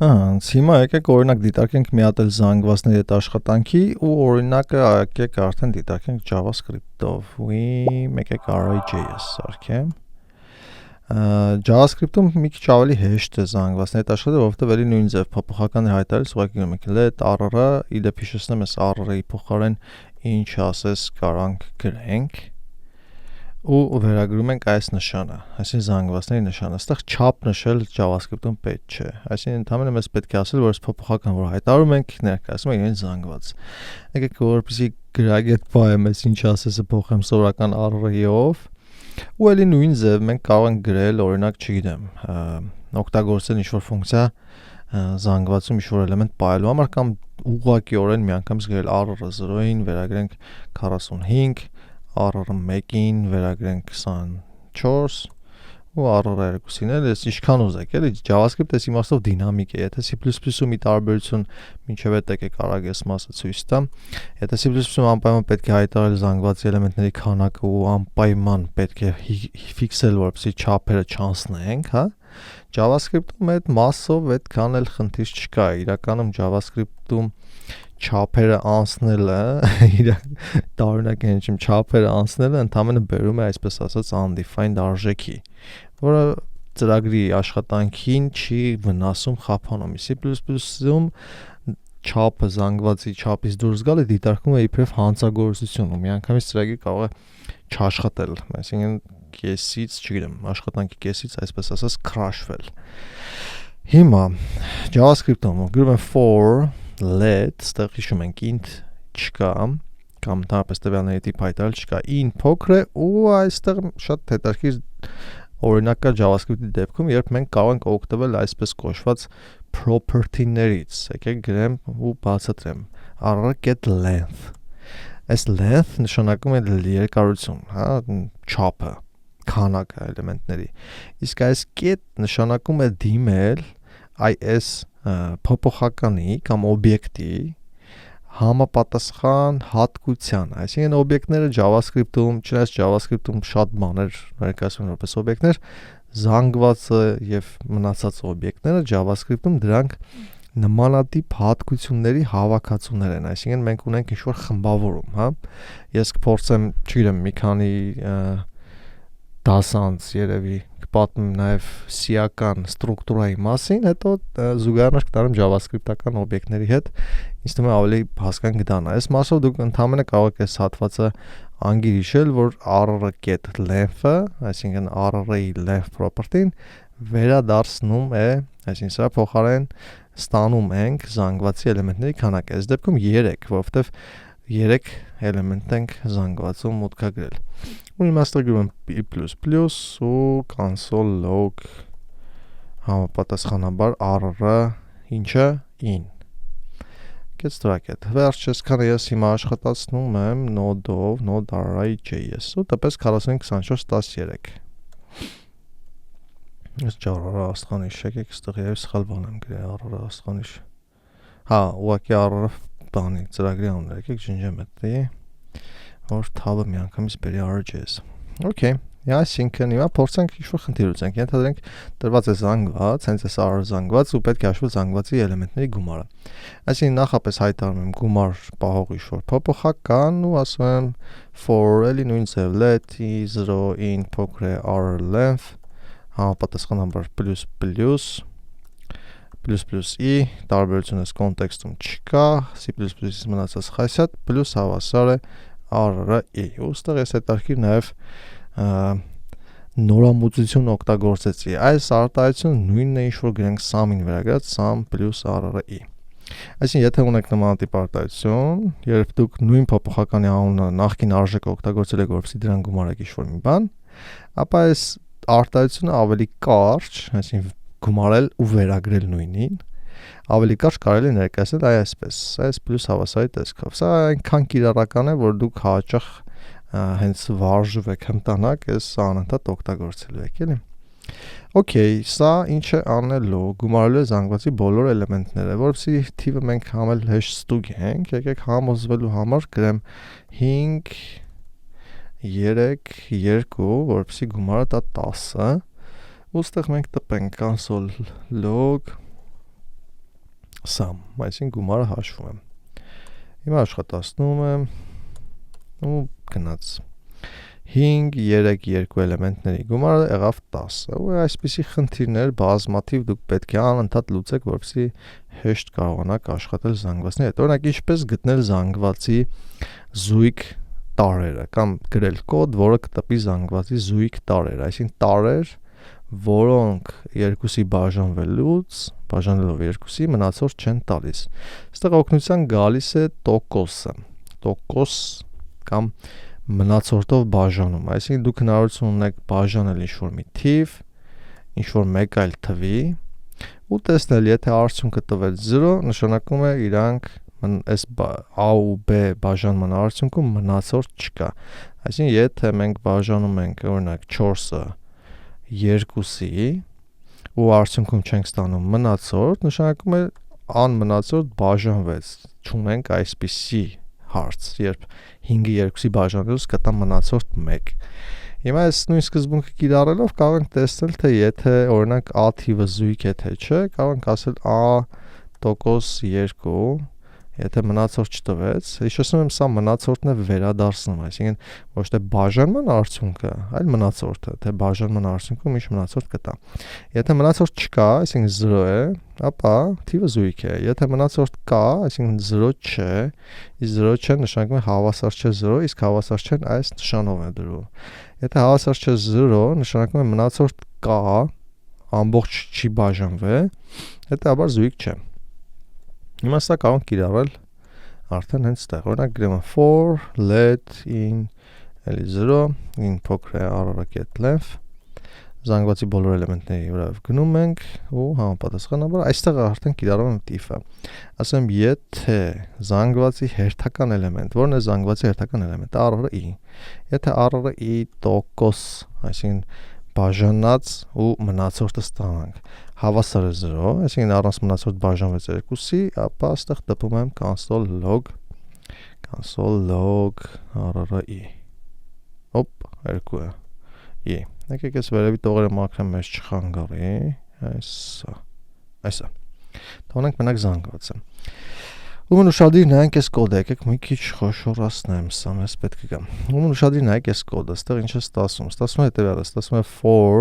Հիմա եկեք օրինակ դիտարկենք մի հատ էլ զանգվածների հետ աշխատանքի ու օրինակը եկեք արդեն դիտարկենք JavaScript-ով։ Եկեք array.js սարքեմ։ JavaScript-ում մի քիչ ավելի հեշտ է զանգվածների հետ աշխատել, որովհետև էլի նույն ձև փոփոխական հայտարարից ուղղակի գնում եք let arr-ը, իդեպ հիշեցնեմ այս arr-ի փոխարեն ինչ ասես կարանք գրենք ու վերագրում ենք այս նշանը, այսինքն զանգվածների նշանը։ Այստեղ չափ նշել JavaScript-ում պետք չէ։ Այսինքն ընդհանրապես մեզ պետք է ասել, որ այս փոփոխական, որ հայտարարում ենք, ներկայացնում ենք իրեն զանգված։ Եկեք որպեսզի գրագետ պահեմ, այս ինչ ասեսը փոխեմ սովորական array-ով, ու էլի նույն ձև մենք կարող ենք գրել, օրինակ, չգիտեմ, օգտագործել ինչ-որ ֆունկցիա զանգվածում ինչ-որ էլեմենտ պահելու համար կամ ուղղակիորեն միանգամից գրել arr0-ին վերագրենք 45 arr1-ին վերագրենք 24 ու arr2-ին էլ ես ինչքան ուզեք, էլի JavaScript-ը այս իմաստով դինամիկ է։ Եթե C++-ում ի տարբերություն մինչև այդ եկեք արագ այս մասը ցույց տամ, եթե C++-ում անպայման պետք է հայտարարել զանգվածի էլեմենտների քանակը ու անպայման պետք է ֆիքսել, որպեսզի չափերը չանցնենք, հա։ JavaScript-ում այդ մասով այդքան էլ խնդիր չկա։ Իրականում JavaScript-ում չափերը անցնելը, տարօրինակ է ինչim չափերը անցնելը ընդհանրապես բերում է այսպես ասած undefined արժեքի, որը ծրագրի աշխատանքին չի վնասում խափանում։ C++-ում չափը զանգվածի չափից դուրս գալը դիտարկվում է իբրև հանցագործություն ու միանգամից ծրագիր կարող է չաշխատել, այսինքն կեսից, չգիտեմ, աշխատանքի կեսից այսպես ասած crashվել։ Հիմա JavaScript-ում գրում եմ for let, ստեղ հիշում ենք int չկա, կամ ընդհանրապես տվյալների տիպ հայտարարել չկա, in փոքր է ու այստեղ շատ հետաքրքիր օրինակ կա JavaScript-ի դեպքում, երբ մենք կարող ենք օգտվել այսպես կոչված property-ներից, եկեք գրեմ ու բացատրեմ, array.get length, այս length նշանակում է երկարություն, հա, չափը, քանակը էլեմենտների, իսկ այս get նշանակում է դիմել այս փոփոխականի կամ օբյեկտի համապատասխան հատկության, այսինքն օբյեկտները JavaScript-ում, չնայած JavaScript-ում շատ բաներ ներկայացվում որպես օբյեկտներ, զանգվածը եւ մնացած օբյեկտները JavaScript-ում դրանք նմանատիպ հատկությունների հավաքածուներ են, այսինքն մենք ունենք ինչ-որ խմբավորում, հա։ Ես կփորձեմ, չգիտեմ, մի քանի դասանց երևի կպատմեմ նաև C-ական ստրուկտուրայի մասին, հետո զուգահեռ կտարեմ JavaScript-ական օբյեկտների հետ, ինձ թվում է ավելի հասկան կդանա։ Այս մասով դուք ընդհանրապես կարող եք այս հատվածը անգիր հիշել, որ array.get length-ը, այսինքն array length property-ն վերադարձնում է, այսինքն սրա փոխարեն ստանում ենք զանգվածի էլեմենտների քանակը։ Այս դեպքում 3, որովհետև 3 էլեմենտ ենք զանգվածում մուտքագրել։ Ու իմաստը գրում եմ p++ ու console log համապատասխանաբար arr-ը ինչը in։ Կեցտրակետ։ Վերջես քանը ես հիմա աշխատացնում եմ node-ով, node array.js ու տպես 45-24-13։ Ես arr-ը աստղանիշ եկեք, ստեղ ես սխալ բան եմ գրել arr-ը աստղանիշ։ Հա, ուղղակի arr-ը բանի ծրագրի անունը եկեք ջնջեմ էդի, որ թավը միանգամից բերի array.js։ Okay, այսինքն հիմա փորձենք ինչ-որ խնդիր լուծենք։ Ենթադրենք տրված է զանգված, հենց այս arr զանգված ու պետք է հաշվի զանգվածի էլեմենտների գումարը։ Այսինքն նախապես հայտարարում եմ գումար պահող ինչ-որ փոփոխական ու ասում եմ for էլի նույն ձև let 0 in փոքր է arr length համապատասխանաբար +++++++++++++++++++++++++++++++++++++++++++++++++++++++++++++++++++++++++++++++++++++++++++++++++ plus havասար է array, ուստեղ ես հետարքիր նաև նորամուծություն օգտագործեցի, այս արտահայտությունը նույնն է ինչ-որ գրենք sum-ին վերագրած sum plus array, այսինքն եթե ունեք նմանատիպ արտահայտություն, երբ դուք նույն փոփոխականի անունը նախկին արժեքը օգտագործել եք, որպեսզի դրան գումարեք ինչ-որ մի բան, ապա այս արտահայտությունը ավելի կարճ, այսինքն գումարել ու վերագրել նույնին, ավելի կարճ կարելի է ներկայացնել այսպես, այս plus հավասարի տեսքով։ Սա այնքան կիրառական է, որ դուք հաճախ հենց վարժու եք հմտանակ այս անընդհատ օգտագործելու եք, էլի։ Okay, սա ինչ է անելու, գումարելու է զանգվածի բոլոր էլեմենտները, որովհետեւ թիվը մենք համել հեշտ ստուգ ենք, եկեք համոզվելու համար գրեմ 5 3 2, որովհետեւ գումարը դա 10-ը, ու ստեղ մենք տպենք console log sum, այսինքն գումարը հաշվում է։ Հիմա աշխատացնում եմ ու գնաց 5, 3, 2 էլեմենտների գումարը եղավ 10։ Ու այսպիսի խնդիրներ բազմաթիվ դուք պետք է անընդհատ լուծեք, որպեսզի հեշտ կարողանաք աշխատել զանգվածների հետ։ Օրինակ, ինչպես գտնել զանգվածի զույգ տարրերը կամ գրել կոդ, որը կտպի զանգվածի զույգ տարրեր, այսինքն տարրեր, որոնք երկուսի բաժանելով երկուսի մնացորդ չեն տալիս։ Այստեղ օգնության գալիս է տոկոսը, տոկոս կամ մնացորդով բաժանում, այսինքն դուք հնարավորություն ունեք բաժանել ինչ-որ մի թիվ, ինչ-որ մեկ այլ թվի ու տեսնել, եթե արդյունքը տվել 0, նշանակում է իրանք այս A ու B բաժանման արդյունքում մնացորդ չկա։ Այսինքն, եթե մենք բաժանում ենք օրինակ 4-ը 2-ի ու արդյունքում չենք ստանում մնացորդ, նշանակում է անմնացորդ բաժանվեց, չունենք այսպիսի հարց, երբ 5-ը 2-ի բաժանելուց կտա մնացորդ 1։ Հիմա այս նույն սկզբունքը կիրառելով կարող ենք տեսնել, թե եթե օրինակ A թիվը զույգ է թե չէ, կարող ենք ասել A տոկոս 2, եթե մնացորդ չտվեց, հիշեցնում եմ, սա մնացորդն է վերադարձնում, այսինքն ոչ թե բաժանման արդյունքը, այլ մնացորդը, թե բաժանման արդյունքում ինչ մնացորդ կտա։ Եթե մնացորդ չկա, այսինքն 0 է, ապա թիվը զույգ է։ Եթե մնացորդ կա, այսինքն 0 չէ, իսկ 0 չէ նշանակում է հավասար չէ 0, իսկ հավասար չեն այս նշանով է դրվում։ Եթե հավասար չէ 0, նշանակում է մնացորդ կա, ամբողջ չի բաժանվել, հետեւաբար զույգ չէ։ Հիմա սա կարող ենք կիրառել արդեն հենց ստեղ։ Օրինակ գրեմ for let in էլի 0 in փոքր է array length զանգվածի բոլոր էլեմենտների վրայով գնում ենք ու համապատասխանաբար այստեղ արդեն կիրառում եմ if-ը։ Ասեմ եթե զանգվածի հերթական էլեմենտ, որն է զանգվածի հերթական էլեմենտը, array, եթե array տոկոս, այսինքն բաժանած ու մնացորդը ստանանք, հավասար է 0, այսինքն առանց մնացորդ բաժանվեց 2-ի, ապա այստեղ տպում եմ console log array, օպ, 2 է, եկեք ես վերևի տողերը մաքրեմ մեզ չխանգարի, այսա, թողնենք մենակ զանգվածը։ Ումն ուշադրի նայենք այս կոդը, եկեք մի քիչ խոշորացնեմ, սա մեզ պետք է գա։ Ումն ուշադրի նայեք այս կոդը, այստեղ ինչ է ստացվում։ Ստացվում է հետևյալը, ստացվում է for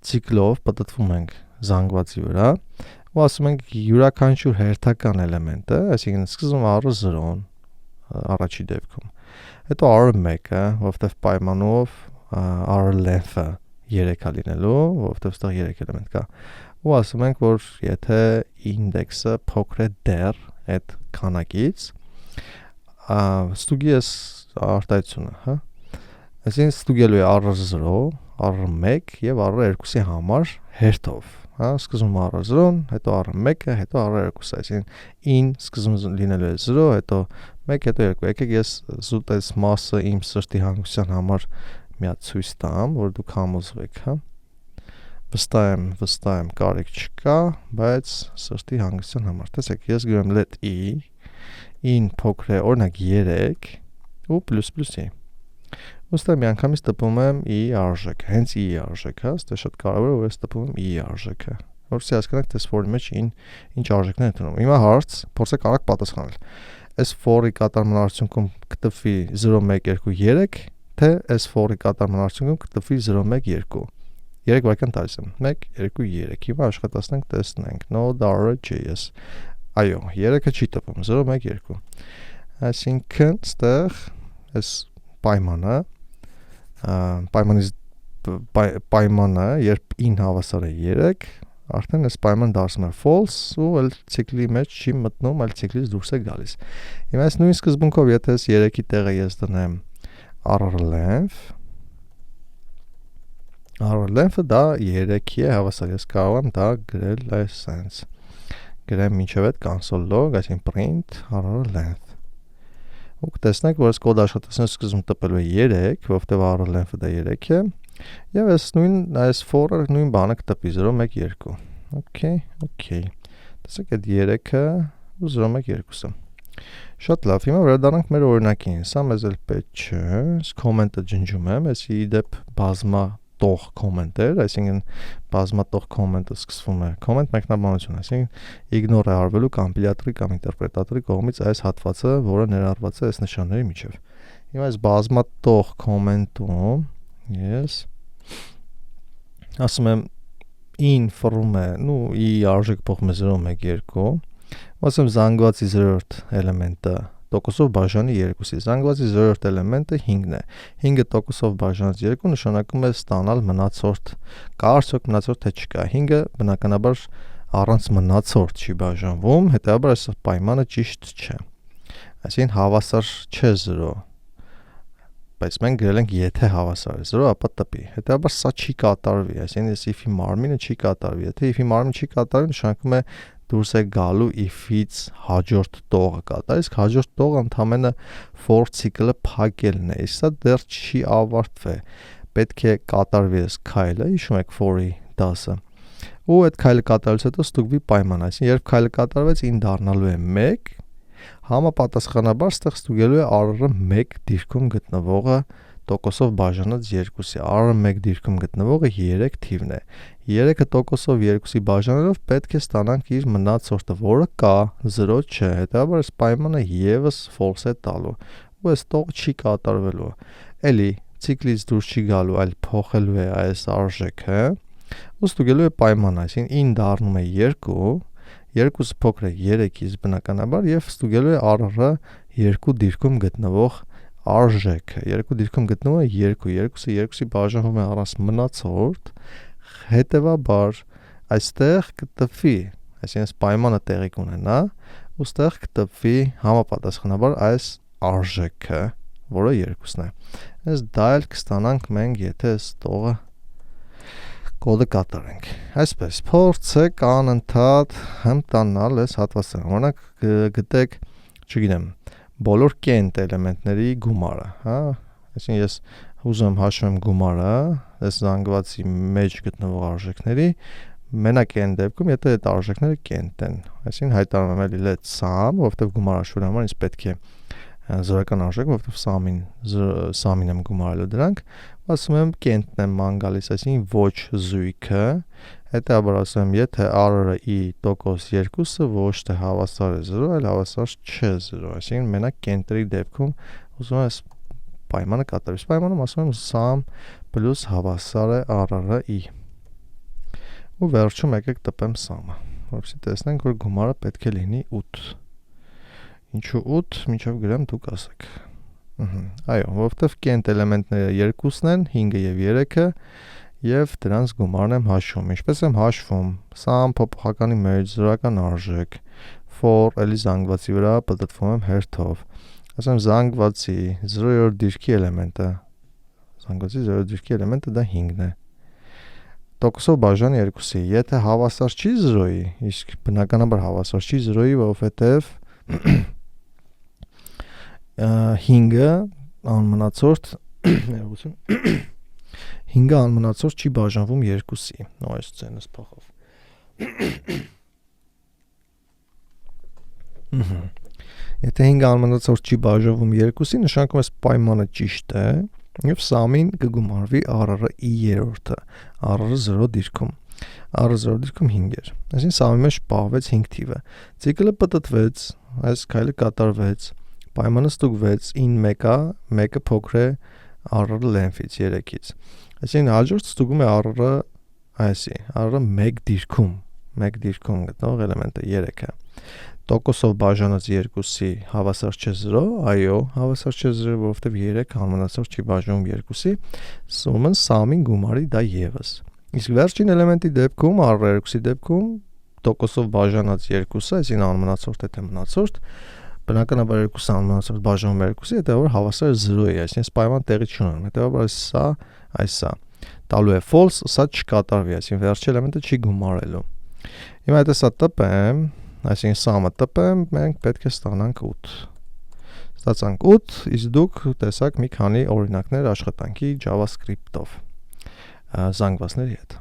ցիկլով պատտվում ենք զանգվածի վրա ու ասում ենք յուրաքանչյուր հերթական էլեմենտը, այսինքն սկզբում r-ը 0-ն առաջի դեպքում։ Հետո r-ը 1-ը, որովհետև պայմանով r length-ը 3-ա լինելու, որովհետև այստեղ 3 էլեմենտ կա։ Ու ասում ենք, որ եթե ինդեքսը փոքր է դեռ այդ քանակից, ստուգի ես արտահայտությունը, հա։ Այսինքն ստուգելու է r-ը 0, r-ը 1 եւ r-ը 2-ի համար հերթով, հա, սկզբում r-ը 0-ն, հետո r-ը 1-ը, հետո r-ը 2-ը, այսինքն in սկզբում լինելու է 0, հետո 1, հետո 2։ Եկեք ես զուտ այս մասը իմ սրտի հանգստության համար մի հատ ցույց տամ, որ դուք համոզվեք, հա։ Վստահ եմ կարիք չկա, բայց սրտի հանգստության համար։ Տեսեք, ես գրեմ let in փոքր է, օրինակ 3 ու ++e։ Ոստեղ միանգամից տպում եմ i արժեքը, հենց i արժեքը, դա շատ կարևոր է, որ ես տպում եմ i արժեքը, որովհետեւ հասկանաք, թե for-ի մեջ ինչ արժեքներ են տնում։ Հիմա հարց, փորձեք արագ պատասխանել։ Այս for-ի կատարման արդյունքում կտպվի 0 1 2 3, թե այս for-ի կատարման արդյունքում կտպվի 0 1 2։ 3 վայրկյան տալիս եմ, 1, 2, 3, հիմա աշխատացնենք, տեսնենք, node.js, այո, 3-ը չի տպում, 0, 1, 2, այսինքն, ստեղ, այս պայմանը, երբ in հավասար է 3, արդեն այս պայման դարձնում է false ու այլ ցիկլի մեջ չի մտնում, այլ ցիկլից դուրս է գալիս։ Հիմա այս նույն սկզբունքով, եթե այս 3-ի տեղը ես դնեմ r-length-ը դա 3-ի է հավասար, ես կարող եմ դա գրել այս sense, գրեմ մինչև այդ console log, այսինքն print r-length։ Ու կտեսնեք, որ այս կոդ աշխատացնելուց սկզբում տպելու է 3, որովհետև r-length-ը դա 3 է, եւ այս for-ը նույն բանը կտպի 0 1 2։ Okay։ Տեսեք այդ 3-ը ու 0 1 2-ը։ Շատ լավ, հիմա վերադառնանք մեր օրինակին, սա մեզ էլ պետք չէ, comment-ը ջնջում եմ, ես ի դեպ բազմա բազմատող կոմենտեր, այսինքն բազմատող կոմենտը սկսվում է կոմենտ մեկնաբանություն, այսինքն իգնոր է արվելու կոմպիլյատորի կամ ինտերպրետատորի կողմից այս հատվածը, որը ներառված է այս նշանների միջև։ Հիմա այս բազմատող կոմենտում ես ասում եմ in ֆորում է, ի արժեք փոխում է 0, 1, 2, ասում զանգվածի 0-րդ էլեմենտը տոկոսով բաժանի 2-ի, զանգվածի 0-րդ էլեմենտը 5-ն է, 5-ը բաժանած 2 նշանակում է ստանալ մնացորդ, կա արդյոք մնացորդ թե չկա, 5-ը բնականաբար առանց մնացորդ չի բաժանվում, հետևաբար այս պայմանը ճիշտ չէ, այսինքն հավասար չէ 0, բայց մենք գրել ենք եթե հավասար է 0, ապա տպի, հետևաբար սա չի կատարվի, այսինքն այս if-ի մարմինը չի կատարվի, եթե if-ի մարմինը չի կատարվի նշանակում է դուրս է գալու if-ից հաջորդ տողը կատարի, իսկ հաջորդ տողը ընդամենը for ցիկլը փակելն է, իսկ սա դեռ չի ավարտվել, պետք է կատարվի այս քայլը, հիշում եք for-ի դասը, ու այդ քայլը կատարելուց հետո ստուգվի պայման, այսինքն երբ քայլը կատարվեց in դառնալու է 1, համապատասխանաբար ստեղ ստուգելու է r-ը 1 դիրքում գտնվողը տոկոսով բաժանած 2-ի, r-ը 1 դիրքում գտնվողը 3 թիվն է, 3-ը տոկոսով 2-ի բաժանելով պետք է ստանանք իր մնացորդը, որը կա, 0 չէ, հետևաբար այս պայմանը ևս false է տալու, ու այս տողը չի կատարվելու, էլի ցիկլից դուրս չի գալու, այլ փոխելու է այս արժեքը, ու ստուգելու է պայմանը, այսինքն in դառնում է 2, 2-ը փոքր է 3-ից բնականաբար և ստուգելու է r-ը 2 դիրքում գտնվող արժեքը, 2 դիրքում գտնվում է 2, 2-ը 2-ի բաժանվում է առանց մնացորդ, հետևաբար այստեղ կտպվի, այսինքն պայմանը տեղի կունենա, ու ստեղ կտպվի համապատասխանաբար այս արժեքը, որը 2-ն է, այս դա էլ կստանանք մենք, եթե այս տողը կոդը կատարենք, այսպես, փորձեք անընդհատ հմտանալ այս հատվածը, օրինակ գտեք, չգիտեմ, բոլոր կենտ էլեմենտների գումարը, այսինքն ես ուզում հաշվեմ գումարը, այս զանգվածի մեջ գտնվող արժեքների, մենակ այն դեպքում, եթե այդ արժեքները կենտ են, այսինքն հայտարարում եմ էլի let sum, որովհետև գումար հաշվելու համար ինձ պետք է զորական արժեք, որովհետև sum-ին եմ գումարելու դրանք, ասում եմ կենտն եմ ման գալիս, այսինքն ոչ զույգը, հետևաբար ասում եմ, եթե r-ը ի տոկոս 2-ը ոչ թե հավասար է 0, այլ հավասար չէ 0, այսինքն մենակ կենտերի դեպքում ուզում եմ այս պայմանը կատարվի, պայմանում ասում եմ sum պլյուս հավասար է r-ը ի, ու վերջում եկեք տպեմ sum-ը, որպեսզի տեսնենք, որ գումարը պետք է լինի 8, ինչու 8, մինչև գրեմ դուք ասեք, այո, որովհետև կենտ էլեմենտները 2-ն են, 5-ը և 3-ը, և դրանց գումարն եմ հաշվում, ինչպես եմ հաշվում, sum փոփոխականի մեջ զորական արժեք, for էլի զանգվածի վրա պտտվում եմ հերթով, ասեմ զանգվածի 0-րդ դիրքի էլեմենտը դա 5-ն է, տոկոսով բաժանի 2-ի, եթե հավասար չի 0-ի, իսկ բնականաբար հավասար չի 0-ի, որովհետև 5-ը անմնացորդ 5-ը անմնացորդ չի բաժանվում 2-ի, այս ցենս փոխով, եթե 5-ը անմնացորդ չի բաժանվում 2-ի, նշանակում է պայմանը ճիշտ է, և sum-ին կգումարվի r-ը ի երորդը, r-ը 0 դիրքում, r-ը 0 դիրքում 5 էր, այսինքն sum-ի մեջ պահվեց 5 թիվը, ցիկլը պտտվեց, այս քայլը կատարվեց, պայմանը ստուգվեց, in 1-ը փոքր է r-ը length-ից 3-ից, այսինքն հաջորդ ստուգում է r-ը այսի, r-ը 1 դիրքում գտնող էլեմենտը 3-ը, տոկոսով բաժանած 2-ի հավասար չէ 0, այո, հավասար չէ 0, որովհետև 3 անմնացորդ չի բաժանում 2-ի, ուրեմն sum-ին գումարի դա ևս, իսկ վերջին էլեմենտի դեպքում, r2-ի դեպքում, տոկոսով բաժանած 2-ը, այսինքն անմնացորդ է թե մնացորդ, բնականաբար 2-ը անմնացորդ բաժանում 2-ի, հետևաբար հավասար 0-ի, այսինքն պայման տեղի չունեն, հետևաբար սա տալու է false, սա չկատարվի, այսինքն վերջի էլեմենտը չի գումարելու։ Հիմա եթե սա տպեմ, այսինքն sum-ը տպեմ, մենք պետք է ստանանք 8։ Ստացանք 8, իսկ դուք տեսաք մի քանի օրինակներ աշխատանքի JavaScript-ով զանգվածների հետ։